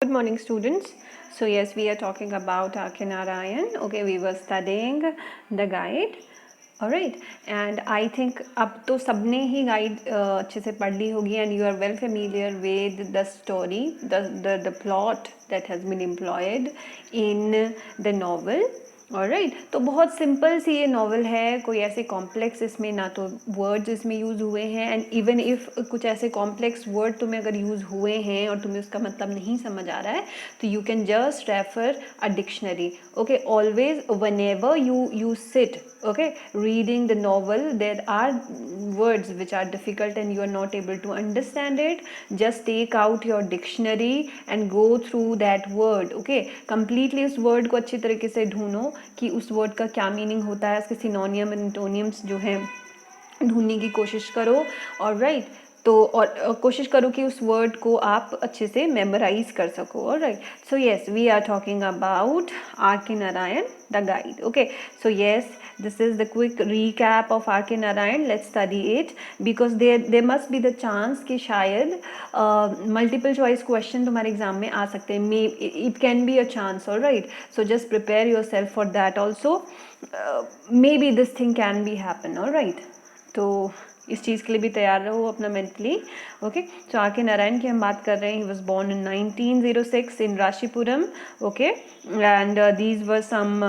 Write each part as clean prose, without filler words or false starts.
Good morning, students. So yes, we are talking about R.K. Narayan. Okay, we were studying the guide. All right, and I think अब तो सबने ही guide अच्छे से पढ़ ली होगी and you are well familiar with the story, the plot that has been employed in the novel. Alright, तो बहुत simple सी ये नॉवल है, कोई ऐसे कॉम्प्लेक्स इसमें ना तो वर्ड्स इसमें यूज़ हुए हैं, एंड इवन इफ़ कुछ ऐसे कॉम्प्लेक्स वर्ड तुम्हें अगर यूज़ हुए हैं और तुम्हें उसका मतलब नहीं समझ आ रहा है तो you can just refer a dictionary. Okay, always whenever you sit, okay, reading the novel, there are words which are difficult and you are not able to understand it, just take out your dictionary and go through that word. okay, completely उस word को अच्छी तरीके से ढूंढो कि उस word का क्या meaning होता है, उसके सिनोनियम एंड एंटोनियम्स जो हैं ढूंढने की कोशिश करो. और राइट, तो और कोशिश करो कि उस वर्ड को आप अच्छे से मेमोराइज कर सको. और right, so yes, we are talking about R.K. Narayan the guide. Okay, so yes, this is the quick recap of R.K. Narayan. let's study it because there must be the chance कि शायद multiple choice question तुम्हारे exam में आ सकते हैं. It can be a chance. all right, so just prepare yourself for that also. Maybe this thing can be happen. all right, तो इस चीज़ के लिए भी तैयार रहो अपना मेंटली. ओके, तो R.K. नारायण की हम बात कर रहे हैं. He was born in 1906 in Rasipuram. Okay, and these were some,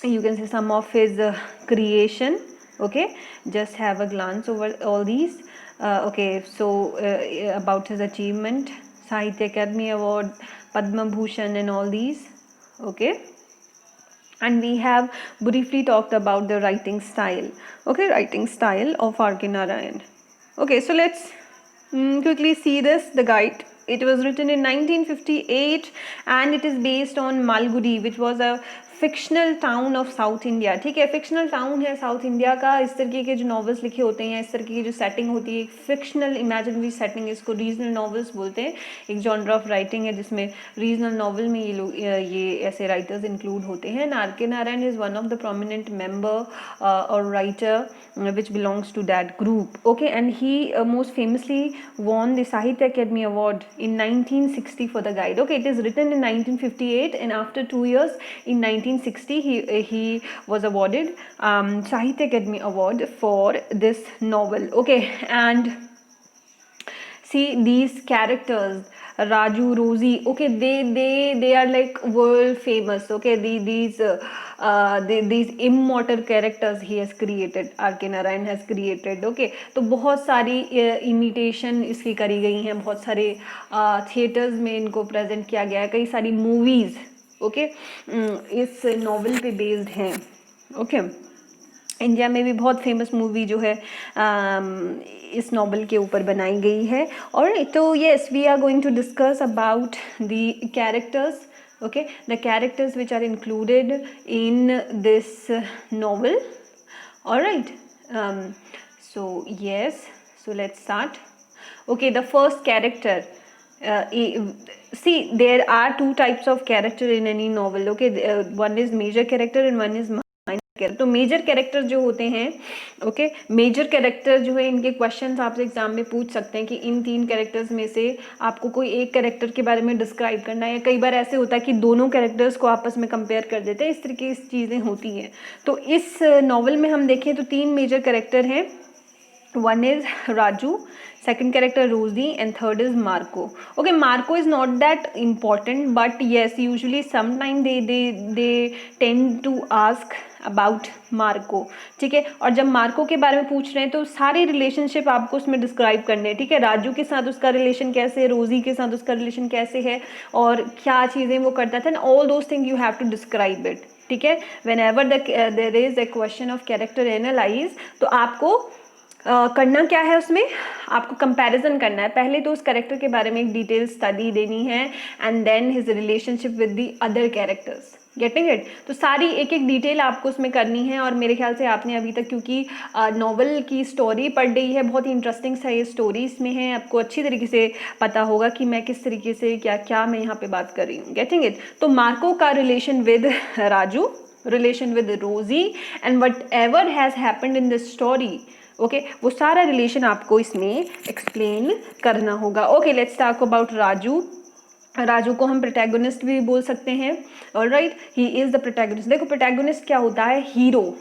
you can say, some of his creation. okay, just have a glance over all these. Okay, so about his achievement, Sahitya Academy Award, Padma Bhushan and all these. okay, and we have briefly talked about the writing style. okay, writing style of R.K. Narayan. okay, so let's quickly see this, the guide. It was written in 1958 and it is based on Malgudi, which was a fictional town of south India. ठीक है, fictional town है south India का. इस तरीके के जो novels लिखे होते हैं, इस तरीके की जो सेटिंग होती है, फिक्शनल इमेजिनरी सेटिंग, इसको रीजनल नॉवेल्स बोलते हैं. एक जॉनर ऑफ राइटिंग है जिसमें रीजनल नॉवल में ये ऐसे राइटर्स इंक्लूड होते हैं. R.K. Narayan is one of the prominent member और writer which belongs to that group. okay, and he most famously won the Sahitya Academy Award in 1960 for the guide. okay, it is written in 1958 and after 2 years in 1960 he was awarded Sahitya Academy Award for this novel. okay, and see these characters, Raju, Rosie. okay, they are like world famous. okay, these immortal characters he has created, R.K. Narayan has created. okay, तो बहुत सारी imitation इसकी करी गई हैं, बहुत सारे theatres में इनको प्रेजेंट किया गया है, कई सारी मूवीज़ ओके इस नॉवल पे बेस्ड हैं. ओके, इंडिया में भी बहुत फेमस मूवी जो है इस नॉवल के ऊपर बनाई गई है. और तो yes, we are going to discuss about the characters. okay, the characters which are included in this novel. all right, so yes, so let's start. okay, the first character, see there are two types of character in any novel. okay, one is major character and one is minor character. तो major character जो होते हैं, okay, major character जो है इनके questions आपसे exam में पूछ सकते हैं कि इन 3 कैरेक्टर्स में से आपको कोई एक कैरेक्टर के बारे में डिस्क्राइब करना है, या कई बार ऐसे होता है कि दोनों कैरेक्टर्स को आपस में कंपेयर कर देते हैं. इस तरीके की चीज़ें होती हैं. तो इस नॉवल में हम देखें तो 3 मेजर कैरेक्टर हैं. one is Raju, second character Rosie, and third is Marco. okay, Marco is not that important, but yes, usually sometime they tend to ask about Marco. ठीक है, और जब मार्को के बारे में पूछ रहे हैं तो सारे रिलेशनशिप आपको उसमें डिस्क्राइब करने हैं. ठीक है, राजू के साथ उसका रिलेशन कैसे है, रोजी के साथ उसका रिलेशन कैसे है, और क्या चीज़ें वो करता था, all those thing you have to describe it. ठीक है, whenever there is a question of character analyse, तो आपको करना क्या है, उसमें आपको कंपैरिजन करना है. पहले तो उस कैरेक्टर के बारे में एक डिटेल स्टडी देनी है and then his relationship with the other characters. Getting it? तो सारी एक एक डिटेल आपको उसमें करनी है. और मेरे ख्याल से आपने अभी तक, क्योंकि नॉवल की स्टोरी पढ़ गई है, बहुत ही इंटरेस्टिंग सा ये स्टोरी इसमें है, आपको अच्छी तरीके से पता होगा कि मैं किस तरीके से क्या क्या मैं यहाँ पे बात कर रही हूँ. Getting it? तो मार्को का relation with Raju, relation with Rosie, and whatever has happened in this story. Okay, वो सारा रिलेशन आपको इसमें एक्सप्लेन करना होगा. Okay, let's talk about Raju. Raju को हम प्रोटैगोनिस्ट भी बोल सकते हैं, alright, he is the protagonist. देखो प्रोटैगोनिस्ट क्या होता है, हीरो,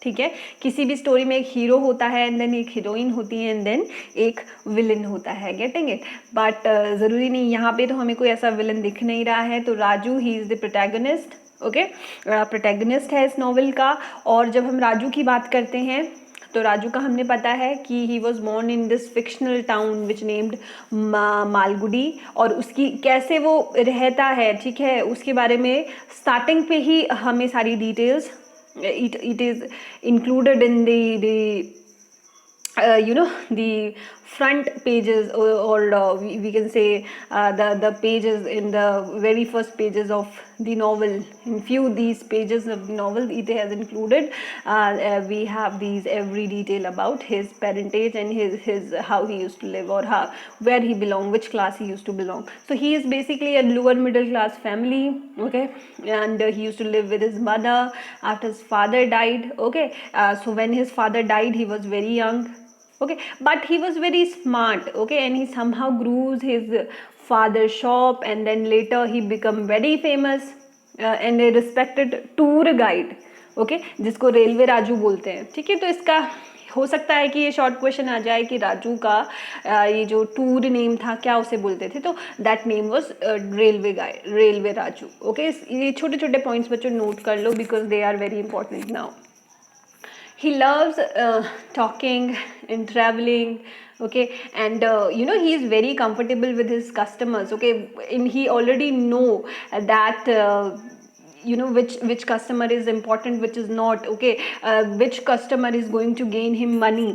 ठीक है, किसी भी स्टोरी में एक हीरो होता है एंड देन एक हीरोइन होती है एंड देन एक विलन होता है, गेटिंग इट। बट ज़रूरी नहीं, यहाँ पे तो हमें कोई ऐसा विलन दिख नहीं रहा है, तो राजू ही is the protagonist, okay, protagonist है इस नॉवल का। और जब हम राजू की बात करते हैं तो राजू का हमने पता है कि ही was born in this fictional town which named Malgudi, और उसकी कैसे वो रहता है, ठीक है, उसके बारे में स्टार्टिंग पे ही हमें सारी details, it is included in the front pages, or we can say the pages in the very first pages of the novel. In few these pages of the novel it has included, we have these every detail about his parentage and his how he used to live, or how, where he belonged, which class he used to belong. So he is basically a lower middle class family, okay, and he used to live with his mother after his father died, okay. So when his father died he was very young, okay, but he was very smart, okay, and he somehow grew his father's shop, and then later he become very famous and a respected tour guide, okay, जिसको railway Raju बोलते हैं, ठीक है। तो इसका हो सकता है कि ये शॉर्ट क्वेश्चन आ जाए कि राजू का ये जो टूर नेम था क्या उसे बोलते थे, तो that name was railway guide, railway Raju, okay. ये छोटे छोटे पॉइंट्स बच्चों नोट कर लो because they are very important now. He loves talking and traveling, okay, and he is very comfortable with his customers, okay, and he already know that which customer is important, which is not, okay, which customer is going to gain him money,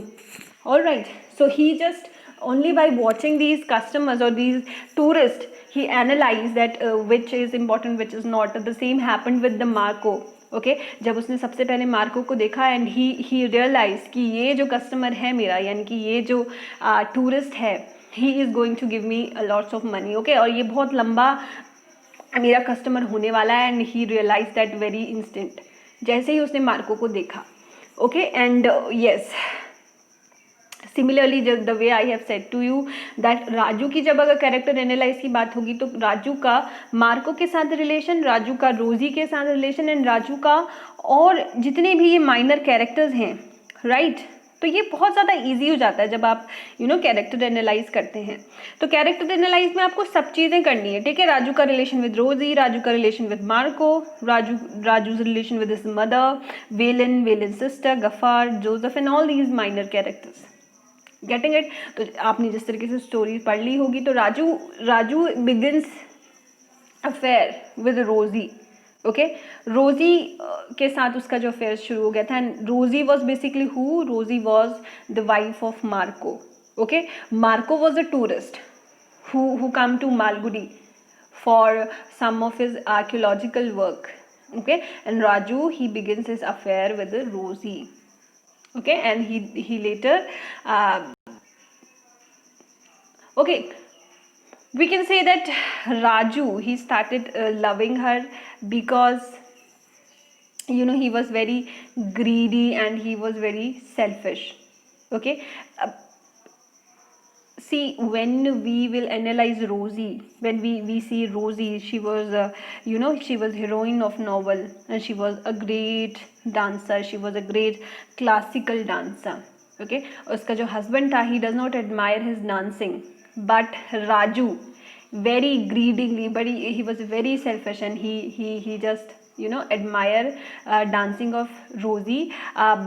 all right. So he just only by watching these customers or these tourists he analyzed that which is important, which is not. The same happened with the Marco, okay जब उसने सबसे पहले Marco को देखा and he realise कि ये जो customer है मेरा, यानी कि ये जो टूरिस्ट है, he is going to give me lots of money, okay, और ये बहुत लंबा मेरा कस्टमर होने वाला है, and he realise that very instant, जैसे ही उसने मार्को को देखा, okay. And yes, similarly the way I have said to you that Raju की जब अगर कैरेक्टर एनालाइज की बात होगी तो राजू का मार्को के साथ रिलेशन, राजू का रोजी के साथ रिलेशन, एंड राजू का और जितने भी ये माइनर कैरेक्टर्स हैं, राइट, तो ये बहुत ज़्यादा इजी हो जाता है जब आप कैरेक्टर एनालाइज करते हैं। तो कैरेक्टर एनालाइज में आपको सब चीज़ें करनी है, ठीक है। राजू का रिलेशन विद रोजी, राजू का relation with Marco, Raju's relation with his mother, Velan sister, Gaffur, Joseph, and all these minor characters, getting it. तो आपने जिस तरीके से स्टोरी पढ़ ली होगी, तो राजू बिगिंस अफेयर विद रोजी, ओके, रोजी के साथ उसका जो अफेयर शुरू हो गया था, एंड रोजी वॉज बेसिकली हु, रोजी was the wife of Marco, okay. Marco was a tourist who come to Malgudi for some of his archaeological work, okay, and Raju he begins his affair with Rosie, okay, and he later okay, we can say that Raju he started loving her because he was very greedy and he was very selfish, okay. See, when we will analyze Rosie, when we see Rosie, she was she was heroine of novel, and she was a great dancer, she was a great classical dancer, okay. उसका जो husband था, he does not admire his dancing, but Raju very greedily, but he was very selfish, and he just admire dancing of Rosie,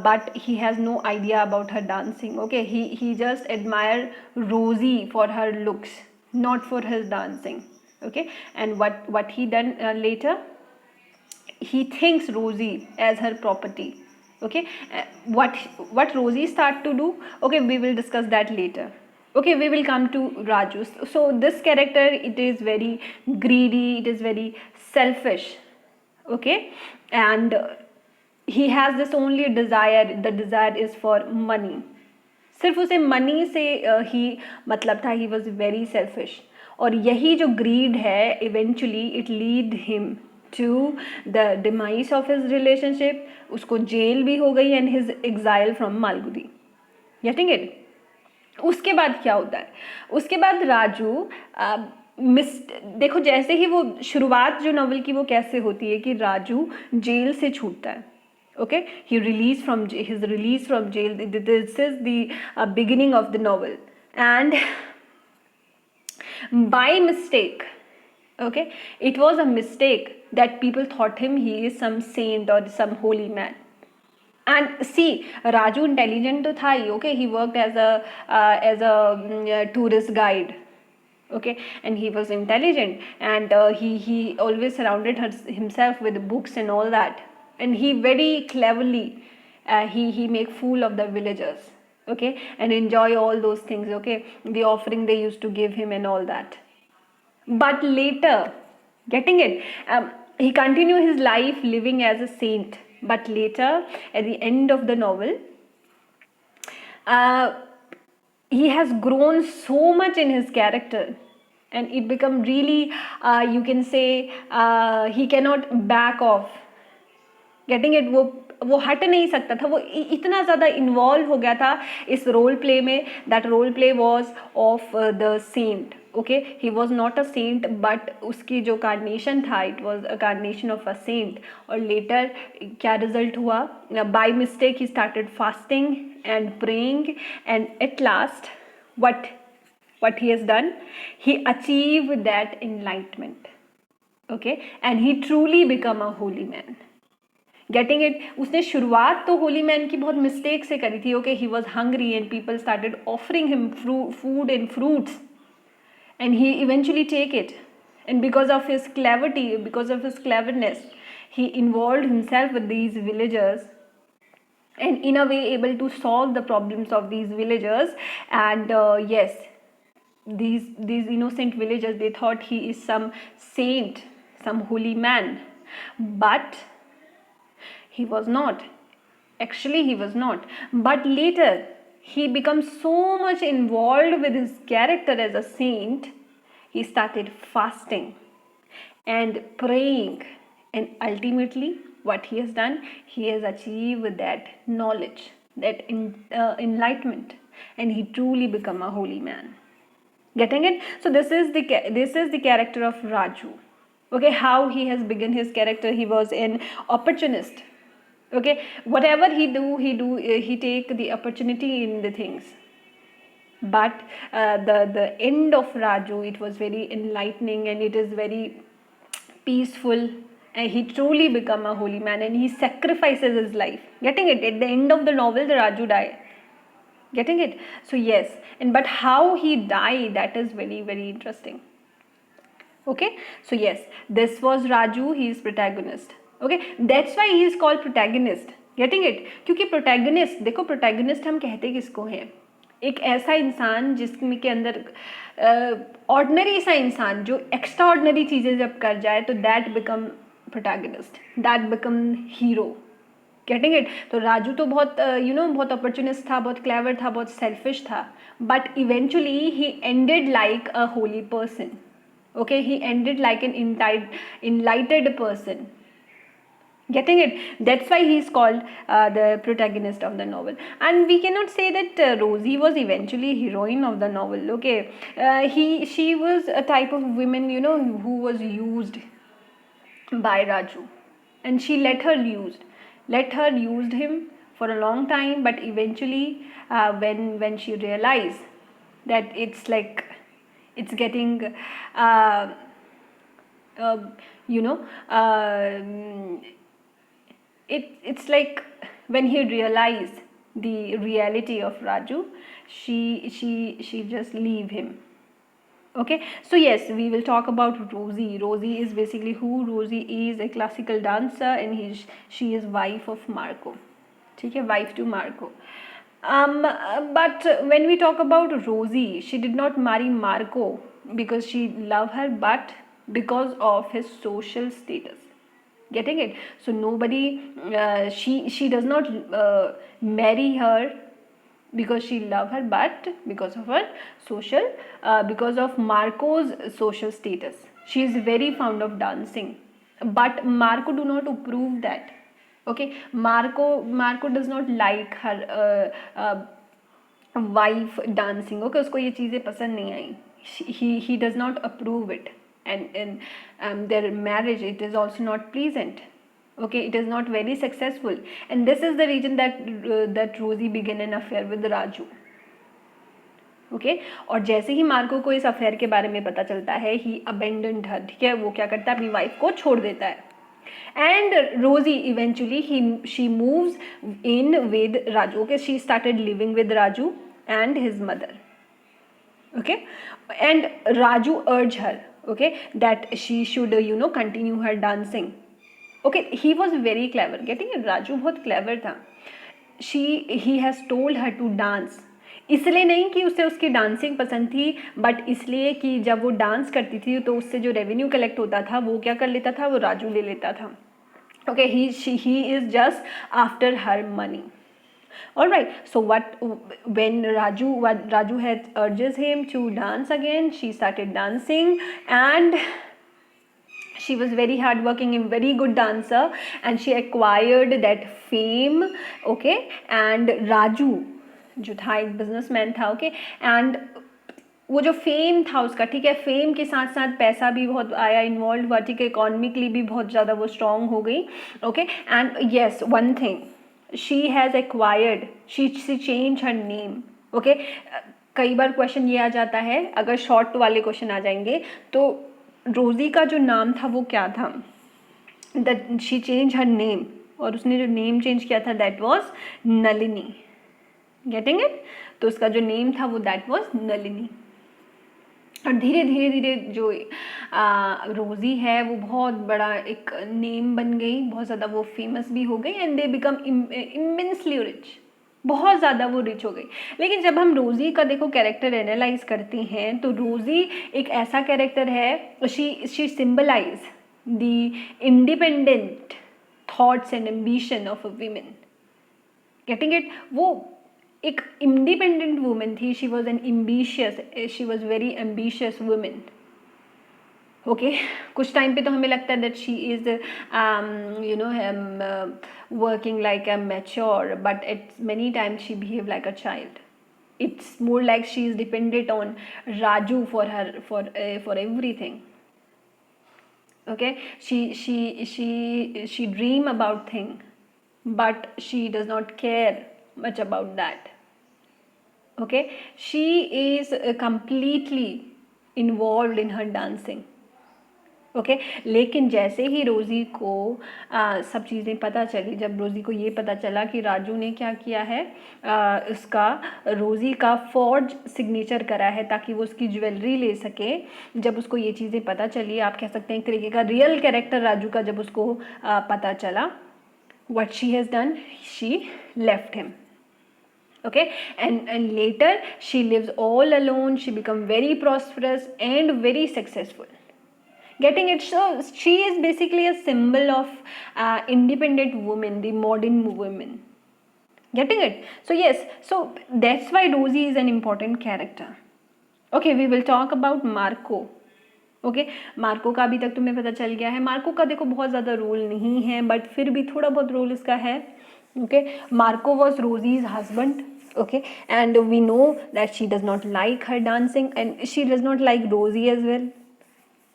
but he has no idea about her dancing, okay. He just admire Rosie for her looks, not for his dancing, okay. And what he done later, he thinks Rosie as her property, okay. What Rosie start to do, okay, we will discuss that later, okay. We will come to Raju. So this character, it is very greedy, it is very selfish, okay, and he has this only desire, the desire is for money, सिर्फ उसे money से ही मतलब था, he was very selfish, और यही जो greed है eventually it lead him to the demise of his relationship, उसको जेल भी हो गई and his exile from Malgudi, getting it. उसके बाद क्या होता है, उसके बाद राजू देखो जैसे ही वो शुरुआत जो नॉवल की वो कैसे होती है कि राजू जेल से छूटता है, okay, he release from his release from जेल, this is the beginning of the novel, and by mistake, okay, it was a mistake that people thought him he is some saint or some holy man. And see, Raju intelligent to tha hi, okay, he worked as a tourist guide, okay, and he was intelligent, and he always surrounded himself with books and all that, and he very cleverly he make fool of the villagers, okay, and enjoy all those things, okay, the offering they used to give him and all that. But later, getting it, he continued his life living as a saint, but later at the end of the novel, uh, he has grown so much in his character, and it become really, you can say, he cannot back off, getting it, वो हट नहीं सकता था, वो इतना ज़्यादा involve हो गया था इस रोल प्ले में, that role play was of the saint, okay, he was not a saint but उसकी जो कार्नेशन था it was a incarnation of a saint. और लेटर क्या रिजल्ट हुआ, by mistake he started fasting and praying, and at last what he has done, he achieved that enlightenment, okay, and he truly become a holy man. Getting it, उसने शुरुआत तो Holi man की बहुत mistake से करी थी, okay, he was hungry and people started offering him food and fruits, and he eventually take it, and because of his clevity, because of his cleverness, he involved himself with these villagers and in a way able to solve the problems of these villagers. And yes, these innocent villagers, they thought he is some saint, some holy man, but he was not. Actually, he was not. But later, he becomes so much involved with his character as a saint, he started fasting and praying. And ultimately, what he has done, he has achieved that knowledge, that enlightenment, and he truly become a holy man. Getting it? So this is the character of Raju. Okay, how he has begun his character. He was an opportunist, okay, whatever he take the opportunity in the things, but the end of Raju, it was very enlightening and it is very peaceful, and he truly become a holy man and he sacrifices his life. Getting it? At the end of the novel, the Raju died. Getting it? So yes, and but how he died, that is very very interesting. Okay, so yes, this was Raju, he is protagonist. Okay, that's why he is called protagonist. Getting it? क्योंकि protagonist, देखो protagonist हम कहते किसको हैं, एक ऐसा इंसान जिसमें के अंदर ऑर्डिनरी सा इंसान जो एक्स्ट्रा ऑर्डिनरी चीज़ें जब कर जाए तो that become protagonist, that become hero. Getting it? तो राजू तो बहुत बहुत अपॉर्चुनिस्ट था, बहुत क्लेवर था, बहुत सेल्फिश था, but eventually he ended like a Holi person. Okay, he ended like an enlightened person. Getting it? That's why he is called the protagonist of the novel. And we cannot say that Rosie was eventually heroine of the novel. Okay, she was a type of woman, who was used by Raju, and she let her used him for a long time. But eventually, when she realized that it's like it's getting it's like when he realized the reality of Raju, she just leave him. Okay, so yes, we will talk about Rosie. Rosie is basically who Rosie is, a classical dancer, and she is wife of Marco. Okay, wife to Marco. But when we talk about Rosie, she did not marry Marco because she loved her, but because of his social status. Getting it? So nobody, she does not marry her because she loved her, but because of her social, because of Marco's social status. She is very fond of dancing, but Marco do not approve that. Okay, Marco does not like her wife dancing. Okay, उसको ये चीज़ें पसंद नहीं आई. he does not approve it, and their marriage, it is also not pleasant. Okay, it is not very successful, and this is the reason that Rosie began an affair with Raju. Okay और जैसे ही Marco को इस affair के बारे में पता चलता है, ही अबेंडन्ड हर, ठीक है, वो क्या करता है, अपनी वाइफ को छोड़ देता है. एंड रोजी eventually she moves in with Raju. Okay, she started living with Raju and his mother. Okay, and Raju urged her, okay, that she should continue her dancing. Okay, he was very clever. Getting it? Raju बहुत clever था. He has told her to dance. इसलिए नहीं कि उसे उसकी dancing पसंद थी, but इसलिए कि जब वो डांस करती थी तो उससे जो रेवेन्यू कलेक्ट होता था वो क्या कर लेता था, वो राजू ले लेता था. Okay, he is just after her money. All right, so when Raju had urges him to dance again, she started dancing, and she was very hardworking and very good dancer, and she acquired that fame. Okay, and Raju जो था एक businessman था. Okay, and वो जो fame था उसका, ठीक है, फेम के साथ साथ पैसा भी बहुत आया, इन्वॉल्व हुआ, ठीक है, इकोनॉमिकली भी बहुत ज़्यादा वो स्ट्रॉन्ग हो गई. Okay, and yes, one thing she has acquired, she changed her name. Okay, कई बार क्वेश्चन ये आ जाता है, अगर शॉर्ट वाले क्वेश्चन आ जाएंगे तो रोजी का जो नाम था वो क्या था, that she change her name, और उसने जो नेम चेंज किया था that was Nalini. Getting it? तो उसका जो नेम था वो दैट वाज नलिनी. और धीरे धीरे धीरे जो रोज़ी है वो बहुत बड़ा एक नेम बन गई, बहुत ज़्यादा वो फेमस भी हो गई, and they become immensely rich, बहुत ज़्यादा वो रिच हो गई. लेकिन जब हम रोज़ी का देखो कैरेक्टर एनालाइज करते हैं तो रोज़ी एक ऐसा कैरेक्टर है, she symbolise the independent thoughts and ambition of a women. Getting it? वो एक इंडिपेंडेंट वुमेन थी. She was she was very ambitious women. Okay, कुछ टाइम पे तो हमें लगता है that she is working like a mature, but it's many times she behave like a child. It's more like she is dependent on Raju for everything. Okay, she dream about thing, but she does not care much about that. Okay, she is completely involved in her dancing. Okay, लेकिन जैसे ही रोज़ी को सब चीज़ें पता चली, जब रोज़ी को ये पता चला कि राजू ने क्या किया है, उसका रोज़ी का फॉर्ज सिग्नेचर करा है ताकि वो उसकी ज्वेलरी ले सके, जब उसको ये चीज़ें पता चली, आप कह सकते हैं एक तरीके का रियल कैरेक्टर राजू का जब उसको पता चला, what she has done, she left him. Okay, and later she lives all alone. She become very prosperous and very successful. Getting it? So she is basically a symbol of independent women, the modern women. Getting it? So yes, so that's why Rosie is an important character. Okay, we will talk about Marco. Okay, Marco का अभी तक तुम्हें पता चल गया है. Marco का देखो बहुत ज़्यादा रोल नहीं है, बट फिर भी थोड़ा बहुत रोल इसका है. Okay, Marco was Rosie's husband. Okay, and we know that she does not like her dancing, and she does not like Rosie as well.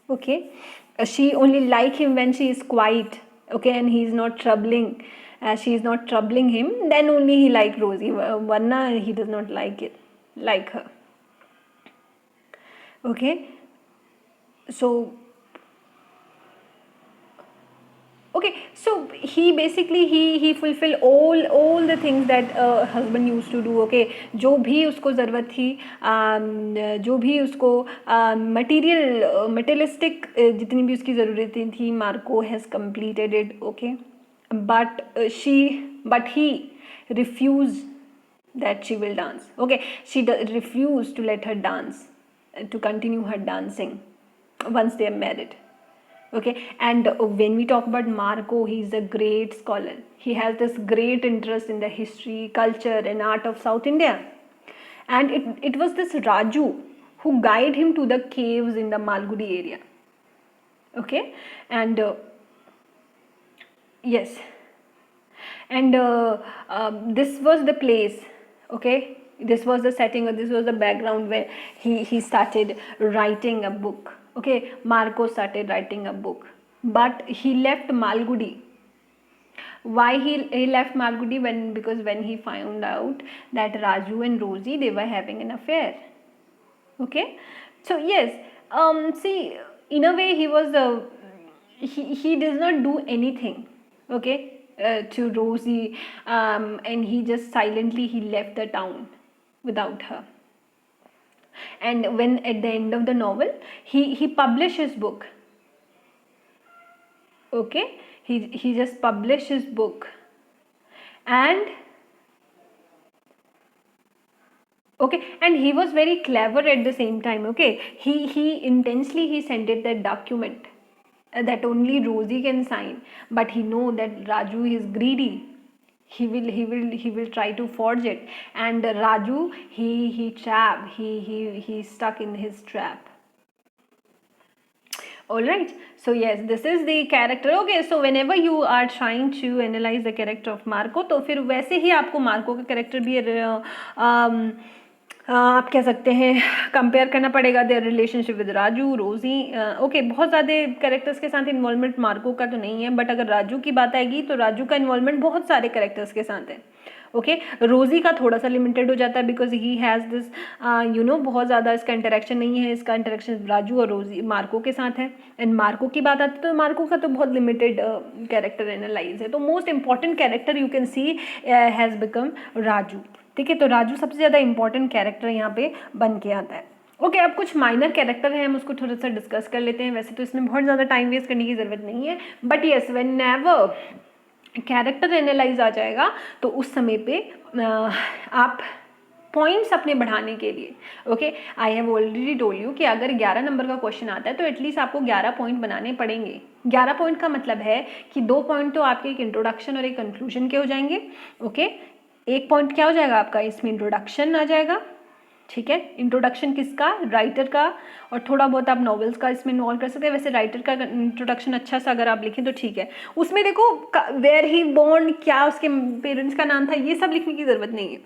Okay, she only like him when she is quiet. Okay, and he is not troubling, she is not troubling him, then only he like Rosie, varna he does not like her. Okay, so okay, so he basically he fulfill all the things that husband used to do. Okay, जो भी उसको ज़रूरत थी, जो भी उसको materialistic जितनी भी उसकी ज़रूरतें थी, Marco has completed it. Okay, but he refused that she will dance. Okay, she refused to let her dance, to continue her dancing once they are married. Okay, and when we talk about Marco, he is a great scholar. He has this great interest in the history, culture and art of South India, and it was this Raju who guided him to the caves in the Malgudi area. Okay, and yes, and this was the place. Okay, This was the setting, or this was the background where he started writing a book. Okay, Marco started writing a book, but he left Malgudi. Why he left Malgudi? Because when he found out that Raju and Rosie, they were having an affair. Okay, so yes, see, in a way he was he does not do anything, okay, to Rosie, and he just silently he left the town without her. And when at the end of the novel he published his book, okay, he just published his book. And okay, and he was very clever at the same time. Okay, he intensely he sent it that document that only Rosie can sign, but he know that Raju is greedy. He will try to forge it, and Raju he stuck in his trap. All right, so yes, this is the character. Okay, so whenever you are trying to analyze the character of Marco, तो फिर वैसे ही आपको Marco का character भी आप कह सकते हैं कंपेयर करना पड़ेगा देयर रिलेशनशिप विद राजू, रोजी। ओके, बहुत ज़्यादा कैरेक्टर्स के साथ इन्वॉल्वमेंट मार्को का तो नहीं है, बट अगर राजू की बात आएगी तो राजू का इन्वॉल्वमेंट बहुत सारे कैरेक्टर्स के साथ है। ओके, रोजी का थोड़ा सा लिमिटेड हो जाता है बिकॉज ही हैज़ दिस बहुत ज़्यादा इसका इंटरेक्शन नहीं है, इसका इंटरेक्शन राजू और रोजी मार्को के साथ है। एंड मार्को की बात आती है तो मार्को का तो बहुत लिमिटेड कैरेक्टर एनालाइज है। तो most important character you can see has become Raju. ठीक है, तो राजू सबसे ज़्यादा इंपॉर्टेंट कैरेक्टर यहाँ पे बन के आता है। ओके, अब कुछ माइनर कैरेक्टर हैं, हम उसको थोड़ा सा डिस्कस कर लेते हैं। वैसे तो इसमें बहुत ज़्यादा टाइम वेस्ट करने की ज़रूरत नहीं है, but yes whenever character analyse आ जाएगा तो उस समय पे आप पॉइंट्स अपने बढ़ाने के लिए, okay, I have already told you कि अगर 11 नंबर का क्वेश्चन आता है तो एटलीस्ट आपको 11 पॉइंट बनाने पड़ेंगे। 11 पॉइंट का मतलब है कि 2 पॉइंट तो आपके एक इंट्रोडक्शन और एक कंक्लूजन के हो जाएंगे। ओके, एक पॉइंट क्या हो जाएगा आपका, इसमें इंट्रोडक्शन आ जाएगा। ठीक है, इंट्रोडक्शन किसका, राइटर का, और थोड़ा बहुत आप नॉवेल्स का इसमें इन्वॉल्व कर सकते हैं। वैसे राइटर का इंट्रोडक्शन अच्छा सा अगर आप लिखें तो ठीक है। उसमें देखो वेयर ही बोर्न, क्या उसके पेरेंट्स का नाम था, ये सब लिखने की ज़रूरत नहीं है।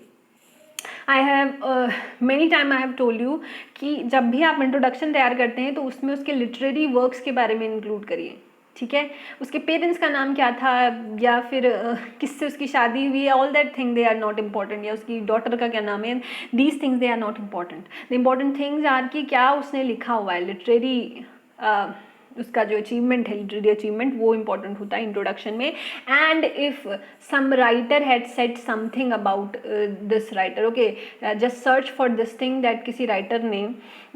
I have many time I have told you कि जब भी आप इंट्रोडक्शन तैयार करते हैं तो उसमें उसके लिटरेरी वर्क्स के बारे में इंक्लूड करिए। ठीक है, उसके पेरेंट्स का नाम क्या था, या फिर किससे उसकी शादी हुई है, all that thing they are not important, या उसकी डॉटर का क्या नाम है, these things they are not important. The important things are कि क्या उसने लिखा हुआ है, लिटरेरी उसका जो अचीवमेंट है, लिटरेरी अचीवमेंट, वो इम्पॉर्टेंट होता है इंट्रोडक्शन में। And if some writer had said something about this writer, okay, just search for this thing that किसी राइटर ने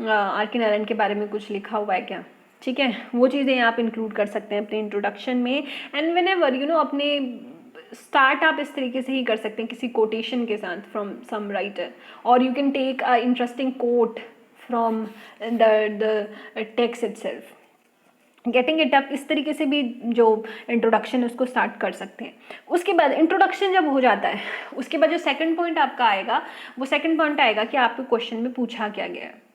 आर के नारायण के बारे में कुछ लिखा हुआ है क्या। ठीक है, वो चीज़ें आप इंक्लूड कर सकते हैं अपने इंट्रोडक्शन में। एंड व्हेनेवर अपने स्टार्ट आप इस तरीके से ही कर सकते हैं किसी कोटेशन के साथ फ्रॉम सम राइटर, और you can take a interesting quote from the text itself, getting it up. इस तरीके से भी जो इंट्रोडक्शन है उसको स्टार्ट कर सकते हैं। उसके बाद इंट्रोडक्शन जब हो जाता है, उसके बाद जो सेकंड पॉइंट आपका आएगा, वो सेकंड पॉइंट आएगा कि आपके क्वेश्चन में पूछा क्या गया है,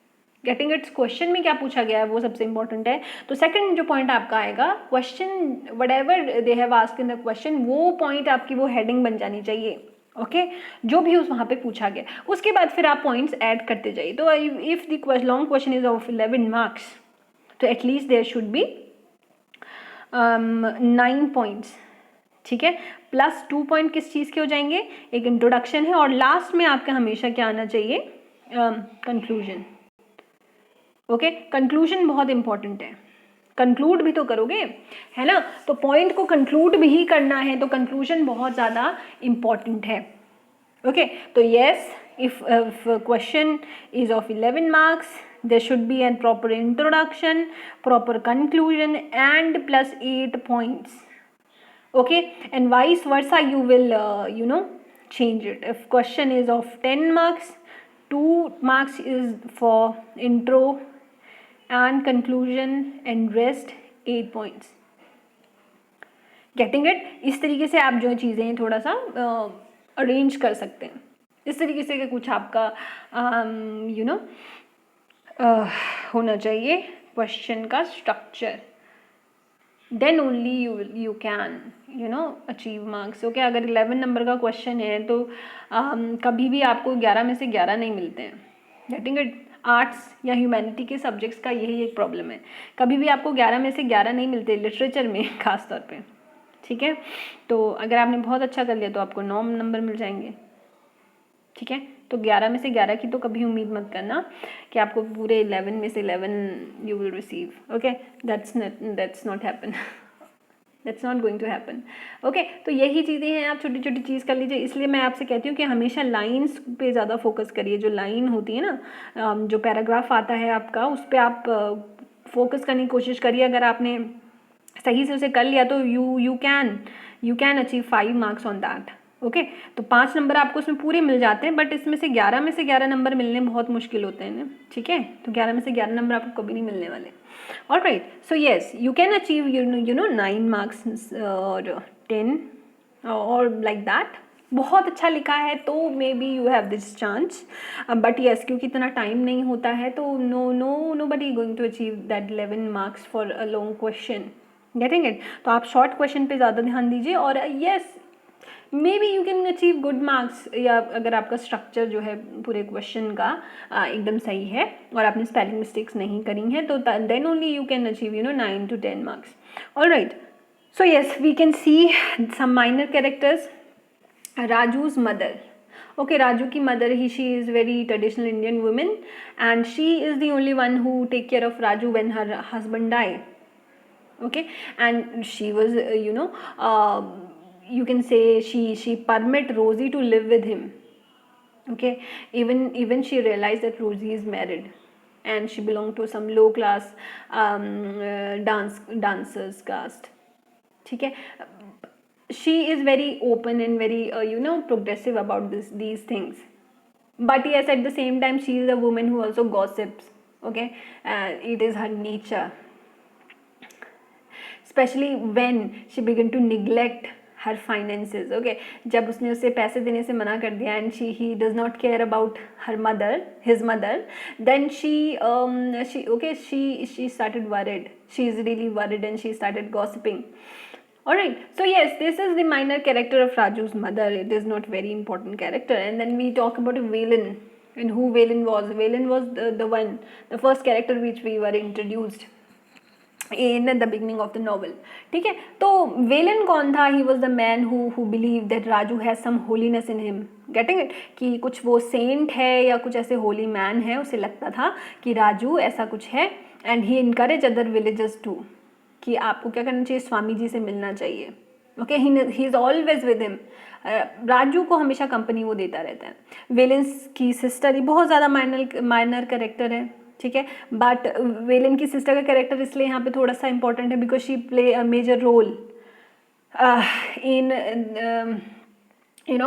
गेटिंग इट्स, क्वेश्चन में क्या पूछा गया है वो सबसे इंपॉर्टेंट है। तो सेकंड जो पॉइंट आपका आएगा, question whatever they have asked in the question, वो पॉइंट आपकी वो हेडिंग बन जानी चाहिए। ओके, जो भी उस वहाँ पे पूछा गया, उसके बाद फिर आप पॉइंट्स ऐड करते जाइए। तो if the long question is of 11 marks, तो at least there should be 9 points. ठीक है, प्लस 2 पॉइंट किस चीज़ के हो जाएंगे, एक इंट्रोडक्शन है, और लास्ट में आपका हमेशा क्या आना चाहिए, कंक्लूजन। ओके, कंक्लूजन बहुत इंपॉर्टेंट है, कंक्लूड भी तो करोगे, है ना, तो पॉइंट को कंक्लूड भी ही करना है, तो कंक्लूजन बहुत ज़्यादा इंपॉर्टेंट है। ओके, तो yes, if question is of 11 marks, there should be a proper introduction, proper conclusion, and plus 8 points. Okay, and vice versa you will change it. If question is of 10 marks, 2 marks is for intro and conclusion, and rest 8 points. Getting it? इस तरीके से आप जो चीज़ें हैं थोड़ा सा arrange कर सकते हैं, इस तरीके से कि कुछ आपका होना चाहिए क्वेश्चन का structure. Then only you can achieve marks. Okay, अगर 11 नंबर का क्वेश्चन है तो कभी भी आपको 11 में से 11 नहीं मिलते हैं। Getting it? आर्ट्स या ह्यूमैनिटी के सब्जेक्ट्स का यही एक प्रॉब्लम है, कभी भी आपको 11 में से 11 नहीं मिलते, लिटरेचर में खास तौर पे। ठीक है, तो अगर आपने बहुत अच्छा कर लिया तो आपको 9 नंबर मिल जाएंगे। ठीक है, तो 11 में से 11 की तो कभी उम्मीद मत करना कि आपको पूरे 11 में से 11 you will receive. Okay, that's not happen, that's not going to happen. Okay, तो यही चीज़ें हैं, आप छोटी छोटी चीज़ कर लीजिए। इसलिए मैं आपसे कहती हूँ कि हमेशा लाइन्स पे ज़्यादा फोकस करिए। जो लाइन होती है ना, जो पैराग्राफ आता है आपका, उस पर आप फोकस करने की कोशिश करिए। अगर आपने सही से उसे कर लिया तो you can achieve 5 marks on that. Okay, तो 5 नंबर आपको उसमें पूरे मिल जाते हैं, बट इसमें से 11 में से 11 नंबर मिलने बहुत मुश्किल होते हैं ना। ठीक है, तो 11 में से 11 नंबर आपको कभी नहीं मिलने वाले। Alright, so yes, you can achieve 9 marks और 10 और लाइक दैट। बहुत अच्छा लिखा है तो maybe you have this chance, but yes, क्योंकि इतना टाइम नहीं होता है तो nobody going to achieve that 11 marks for a long question. Getting it? तो आप शॉर्ट क्वेश्चन पे ज़्यादा ध्यान दीजिए, और yes, maybe you can achieve good marks, या अगर आपका स्ट्रक्चर जो है पूरे क्वेश्चन का एकदम सही है और आपने स्पेलिंग मिस्टेक्स नहीं करी हैं, तो then only you can achieve 9 to 10 marks. All right, so yes, we can see some minor characters. Raju's mother. Okay, Raju ki mother, she is very traditional Indian woman, and she is the only one who take care of Raju when her husband died. Okay, and she was you can say she permit Rosie to live with him. Okay, even she realized that Rosie is married and she belonged to some low class dancers caste. ठीक है, she is very open and very progressive about these things, but yes, at the same time she is a woman who also gossips. Okay, it is her nature, especially when she began to neglect her finances. Okay, जब उसने उसे पैसे देने से मना कर दिया and he does not care about her mother, his mother, then she started worried. She is really worried and she started gossiping. Alright, so yes, this is the minor character of Raju's mother. It is not very important character. And then we talk about Velen, and who Velen was. Velen was the first character which we were introduced in the beginning of the novel. ठीक है, तो वेलन कौन था? He was the man who believed that Raju has some holiness in him. Getting it? कि कुछ वो Saint है या कुछ ऐसे होली मैन है, उसे लगता था कि राजू ऐसा कुछ है, and he encouraged other villagers too, कि आपको क्या करना चाहिए, स्वामी जी से मिलना चाहिए. Okay, he is always with him. Raju को हमेशा कंपनी वो देता रहता है. वेलेंस की सिस्टर, ये बहुत ज़्यादा माइनर कैरेक्टर है. ठीक है, बट वेलेन की सिस्टर का कैरेक्टर इसलिए यहाँ पे थोड़ा सा इंपॉर्टेंट है because she play a major role in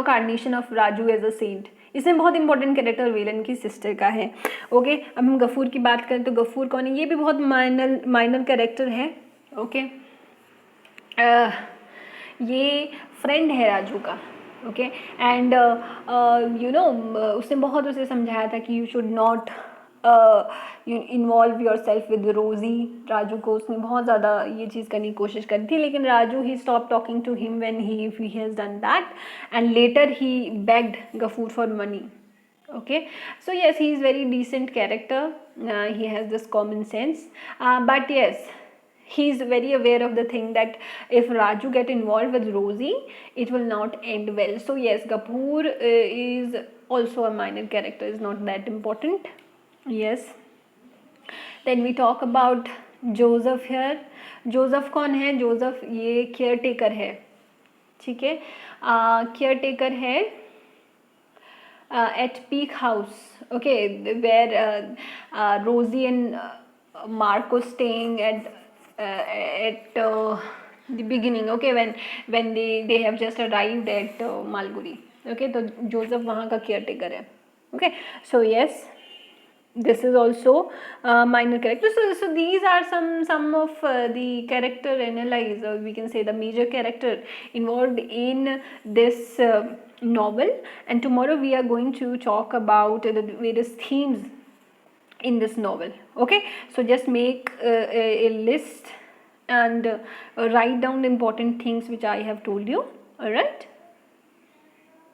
carnation of Raju as a saint. इसमें बहुत इंपॉर्टेंट कैरेक्टर वेलन की सिस्टर का है. ओके, अब हम गफूर की बात करें तो गफूर कौन है? ये भी बहुत माइनर कैरेक्टर है. ओके, ये फ्रेंड है राजू का. ओके, एंड उसने बहुत उसे समझाया था कि you should not involve your self with Rosie. Raju को उसने बहुत ज़्यादा ये चीज़ करने की कोशिश करी थी, लेकिन Raju he stop talking to him when he has done that, and later he begged Gaffur for money. Okay, so yes, he is very decent character. He has this common sense, but yes, he is very aware of the thing that if Raju get involved with Rosie, it will not end well. So yes, Gafur is also a minor character, is not that important. Yes, then we talk about Joseph here. Joseph कौन है? Joseph ये care taker है. ठीक है, care taker है at Peak House. Okay, where Rosie and Marco staying at the beginning. Okay, when they have just arrived at Malguri. Okay, तो Joseph वहाँ का केयर टेकर है. Okay, so yes, this is also minor character. So these are some of the character analyze, or we can say the major character involved in this novel. And tomorrow we are going to talk about the various themes in this novel. Okay, so just make a list and write down the important things which I have told you. All right.